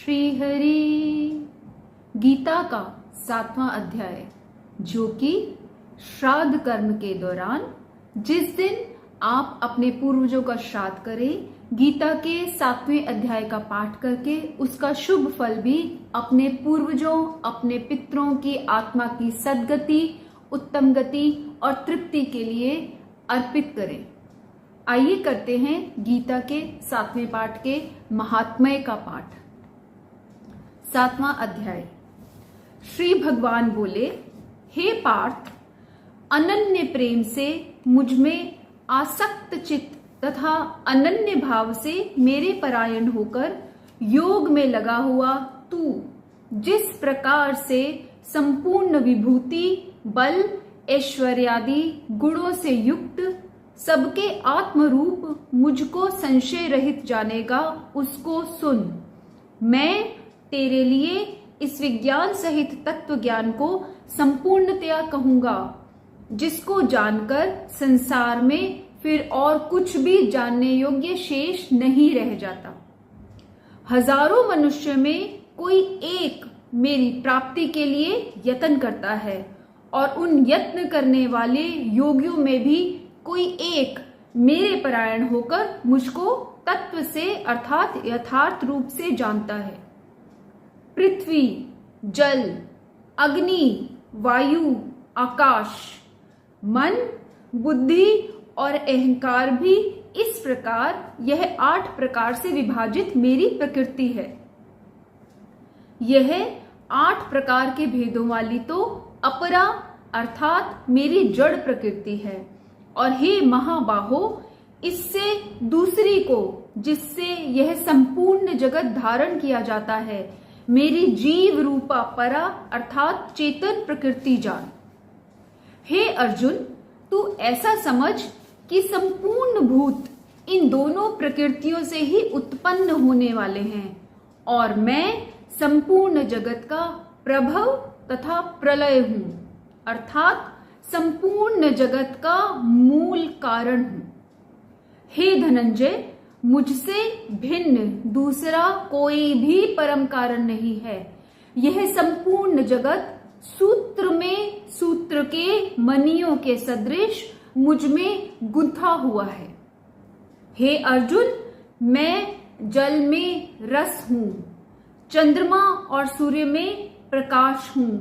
श्री हरि। गीता का 7वां अध्याय, जो कि श्राद्ध कर्म के दौरान जिस दिन आप अपने पूर्वजों का श्राद्ध करें, गीता के 7वें अध्याय का पाठ करके उसका शुभ फल भी अपने पूर्वजों, अपने पितरों की आत्मा की सद्गति, उत्तम गति और तृप्ति के लिए अर्पित करें। आइए करते हैं गीता के 7वें पाठ के महात्म्य का पाठ। 7वां अध्याय। श्री भगवान बोले, हे पार्थ, अनन्य प्रेम से मुझ में आसक्त चित्त तथा अनन्य भाव से मेरे परायण होकर योग में लगा हुआ तू जिस प्रकार से संपूर्ण विभूति, बल, ऐश्वर्यादि गुणों से युक्त सबके आत्मरूप मुझको संशय रहित जानेगा, उसको सुन। मैं तेरे लिए इस विज्ञान सहित तत्व ज्ञान को संपूर्णतया कहूंगा, जिसको जानकर संसार में फिर और कुछ भी जानने योग्य शेष नहीं रह जाता। हजारों मनुष्य में कोई एक मेरी प्राप्ति के लिए यत्न करता है, और उन यत्न करने वाले योगियों में भी कोई एक मेरे परायण होकर मुझको तत्व से अर्थात यथार्थ रूप से जानता है। पृथ्वी, जल, अग्नि, वायु, आकाश, मन, बुद्धि और अहंकार भी इस प्रकार, यह 8 प्रकार से विभाजित मेरी प्रकृति है। यह 8 प्रकार के भेदों वाली तो अपरा अर्थात मेरी जड़ प्रकृति है। और हे महाबाहो, इससे दूसरी को, जिससे यह संपूर्ण जगत धारण किया जाता है, मेरी जीव रूपा परा अर्थात चेतन प्रकृति जान। हे अर्जुन, तू ऐसा समझ कि संपूर्ण भूत इन दोनों प्रकृतियों से ही उत्पन्न होने वाले हैं, और मैं संपूर्ण जगत का प्रभव तथा प्रलय हूं, अर्थात संपूर्ण जगत का मूल कारण हूं। हे धनंजय, मुझसे भिन्न दूसरा कोई भी परम कारण नहीं है। यह संपूर्ण जगत सूत्र में सूत्र के मणियों के सदृश मुझ में गुंथा हुआ है। हे अर्जुन, मैं जल में रस हूं, चंद्रमा और सूर्य में प्रकाश हूं,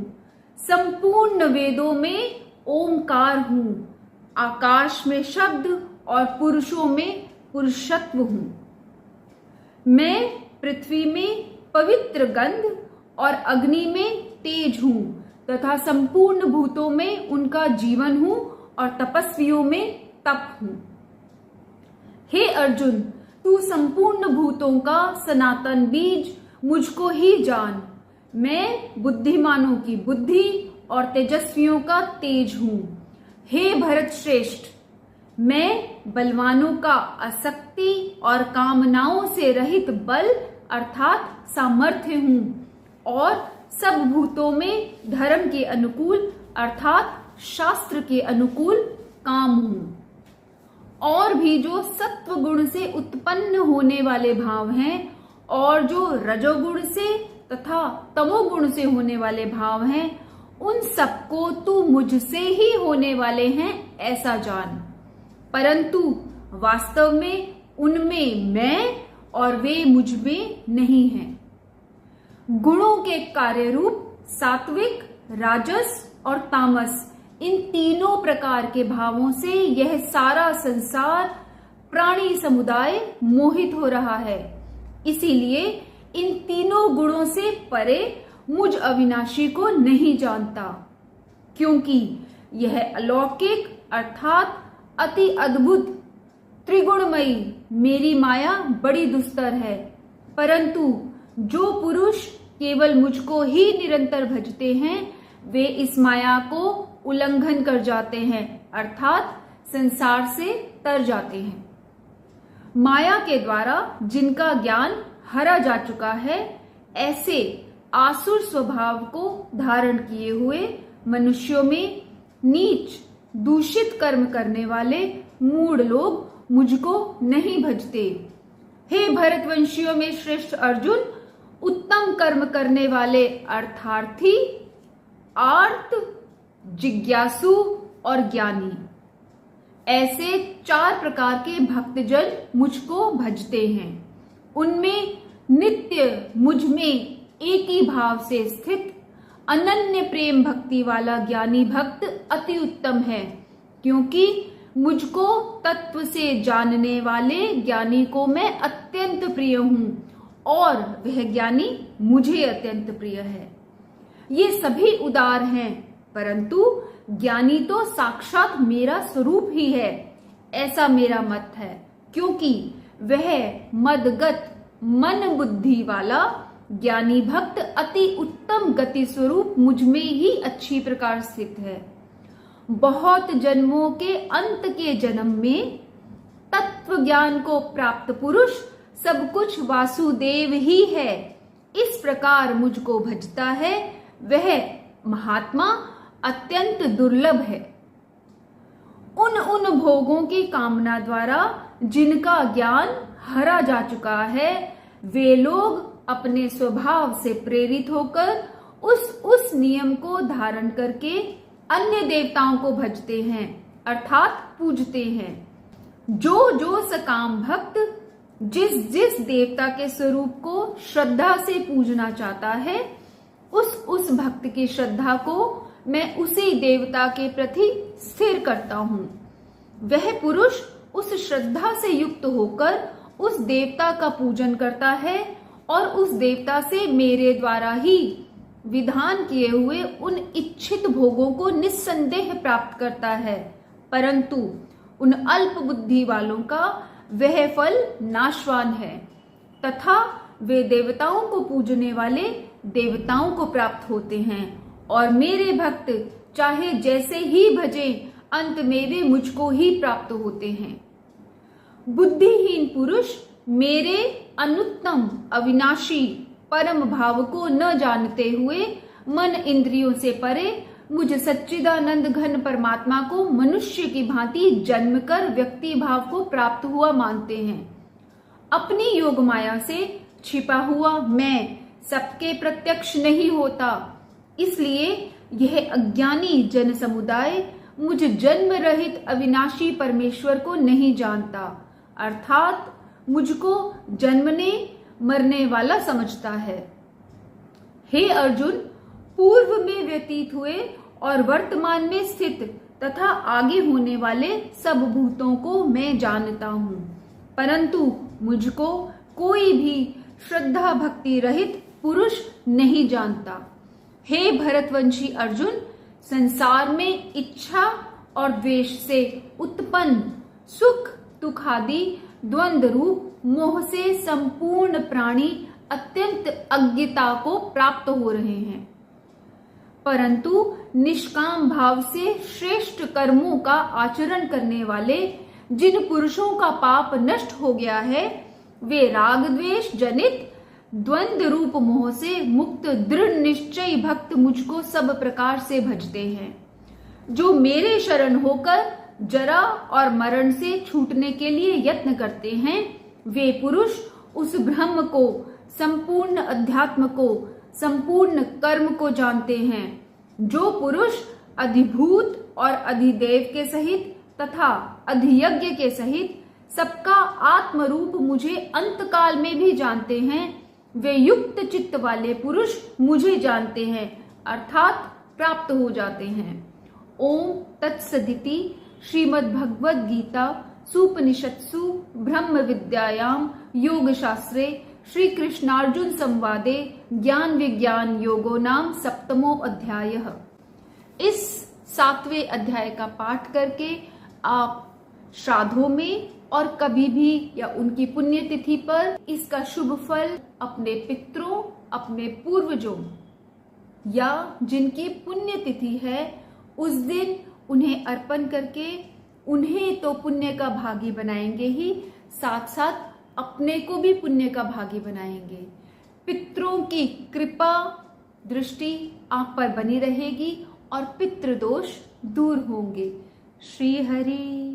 संपूर्ण वेदों में ओंकार हूं, आकाश में शब्द और पुरुषों में पुरुषत्व हूं। मैं पृथ्वी में पवित्र गंध और अग्नि में तेज हूं, तथा संपूर्ण भूतों में उनका जीवन हूं और तपस्वियों में तप हूं। हे अर्जुन, तू संपूर्ण भूतों का सनातन बीज मुझको ही जान। मैं बुद्धिमानों की बुद्धि और तेजस्वियों का तेज हूं। हे भरत श्रेष्ठ, मैं बलवानों का आसक्ति और कामनाओं से रहित बल अर्थात सामर्थ्य हूं, और सब भूतों में धर्म के अनुकूल अर्थात शास्त्र के अनुकूल काम हूं। और भी जो सत्व गुण से उत्पन्न होने वाले भाव हैं, और जो रजोगुण से तथा तमोगुण से होने वाले भाव हैं, उन सबको तू मुझसे ही होने वाले हैं ऐसा जान। परंतु वास्तव में उनमें मैं और वे मुझ में नहीं हैं। गुणों के कार्य रूप सात्विक, राजस और तामस, इन तीनों प्रकार के भावों से यह सारा संसार, प्राणी समुदाय मोहित हो रहा है। इसीलिए इन तीनों गुणों से परे मुझ अविनाशी को नहीं जानता, क्योंकि यह अलौकिक अर्थात अति अद्भुत त्रिगुणमयी मेरी माया बड़ी दुस्तर है। परंतु जो पुरुष केवल मुझको ही निरंतर भजते हैं, वे इस माया को उल्लंघन कर जाते हैं, अर्थात संसार से तर जाते हैं। माया के द्वारा जिनका ज्ञान हरा जा चुका है, ऐसे आसुर स्वभाव को धारण किए हुए मनुष्यों में नीच दूषित कर्म करने वाले मूढ़ लोग मुझको नहीं भजते। हे भरतवंशियों में श्रेष्ठ अर्जुन, उत्तम कर्म करने वाले अर्थार्थी, आर्त, जिज्ञासु और ज्ञानी, ऐसे 4 प्रकार के भक्तजन मुझको भजते हैं। उनमें नित्य मुझ में एक ही भाव से स्थित अनन्य प्रेम भक्ति वाला ज्ञानी भक्त अति उत्तम है, क्योंकि मुझको तत्व से जानने वाले ज्ञानी को मैं अत्यंत प्रिय हूं और वह ज्ञानी मुझे अत्यंत प्रिय है। ये सभी उदार हैं, परंतु ज्ञानी तो साक्षात मेरा स्वरूप ही है, ऐसा मेरा मत है, क्योंकि वह मदगत मन बुद्धि वाला ज्ञानी भक्त अति उत्तम गति स्वरूप मुझ में ही अच्छी प्रकार स्थित है। बहुत जन्मों के अंत के जन्म में तत्व ज्ञान को प्राप्त पुरुष सब कुछ वासुदेव ही है, इस प्रकार मुझको भजता है, वह महात्मा अत्यंत दुर्लभ है। उन भोगों की कामना द्वारा जिनका ज्ञान हरा जा चुका है, वे लोग अपने स्वभाव से प्रेरित होकर उस नियम को धारण करके अन्य देवताओं को भजते हैं, अर्थात पूजते हैं। जो सकाम भक्त जिस देवता के स्वरूप को श्रद्धा से पूजना चाहता है, उस भक्त की श्रद्धा को मैं उसी देवता के प्रति स्थिर करता हूँ। वह पुरुष उस श्रद्धा से युक्त होकर उस देवता का पूजन करता है और उस देवता से मेरे द्वारा ही विधान किए हुए उन इच्छित भोगों को निस्संदेह प्राप्त करता है, परंतु उन अल्प बुद्धि वालों का वह फल नाशवान है तथा वे देवताओं को पूजने वाले देवताओं को प्राप्त होते हैं और मेरे भक्त चाहे जैसे ही भजे अंत में वे मुझको ही प्राप्त होते हैं। बुद्धिहीन पुरुष मेरे अनुत्तम अविनाशी परम भाव को न जानते हुए मन इंद्रियों से परे मुझ सच्चिदानंद घन परमात्मा को मनुष्य की भांति जन्म कर व्यक्ति भाव को प्राप्त हुआ मानते हैं। अपनी योग माया से छिपा हुआ मैं सबके प्रत्यक्ष नहीं होता, इसलिए यह अज्ञानी जन समुदाय मुझ जन्म रहित अविनाशी परमेश्वर को नहीं जानता, अर्थात मुझको जन्मने मरने वाला समझता है। हे अर्जुन, पूर्व में व्यतीत हुए और वर्तमान में स्थित तथा आगे होने वाले सब भूतों को मैं जानता हूँ, परंतु मुझको कोई भी श्रद्धा भक्ति रहित पुरुष नहीं जानता। हे भरतवंशी अर्जुन, संसार में इच्छा और द्वेष से उत्पन्न सुख दुख आदि द्वंद्व रूप मोह से संपूर्ण प्राणी अत्यंत अज्ञता को प्राप्त हो रहे हैं, परंतु निष्काम भाव से श्रेष्ठ कर्मों का आचरण करने वाले जिन पुरुषों का पाप नष्ट हो गया है, वे राग द्वेष जनित द्वंद्व रूप मोह से मुक्त दृढ़ निश्चय भक्त मुझको सब प्रकार से भजते हैं। जो मेरे शरण होकर जरा और मरण से छूटने के लिए यत्न करते हैं, वे पुरुष उस ब्रह्म को, संपूर्ण अध्यात्म को, संपूर्ण कर्म को जानते हैं। जो पुरुष अधिभूत और अधिदेव के सहित तथा अधियज्ञ के सहित सबका आत्म रूप मुझे अंतकाल में भी जानते हैं, वे युक्त चित्त वाले पुरुष मुझे जानते हैं, अर्थात प्राप्त हो जाते हैं। ओम तत्सदिति श्रीमद् भगवद गीता सुपनिषत्सु ब्रह्म विद्यायाम योग शास्त्रे श्री कृष्णार्जुन संवादे ज्ञान विज्ञान योगो नाम 7वां अध्याय। इस 7वें अध्याय का पाठ करके आप श्राद्धों में और कभी भी या उनकी पुण्यतिथि पर इसका शुभ फल अपने पितरों, अपने पूर्वजों या जिनकी पुण्यतिथि है उस दिन उन्हें अर्पण करके उन्हें तो पुण्य का भागी बनाएंगे ही, साथ साथ अपने को भी पुण्य का भागी बनाएंगे। पितरों की कृपा दृष्टि आप पर बनी रहेगी और पितृदोष दूर होंगे। श्री हरि।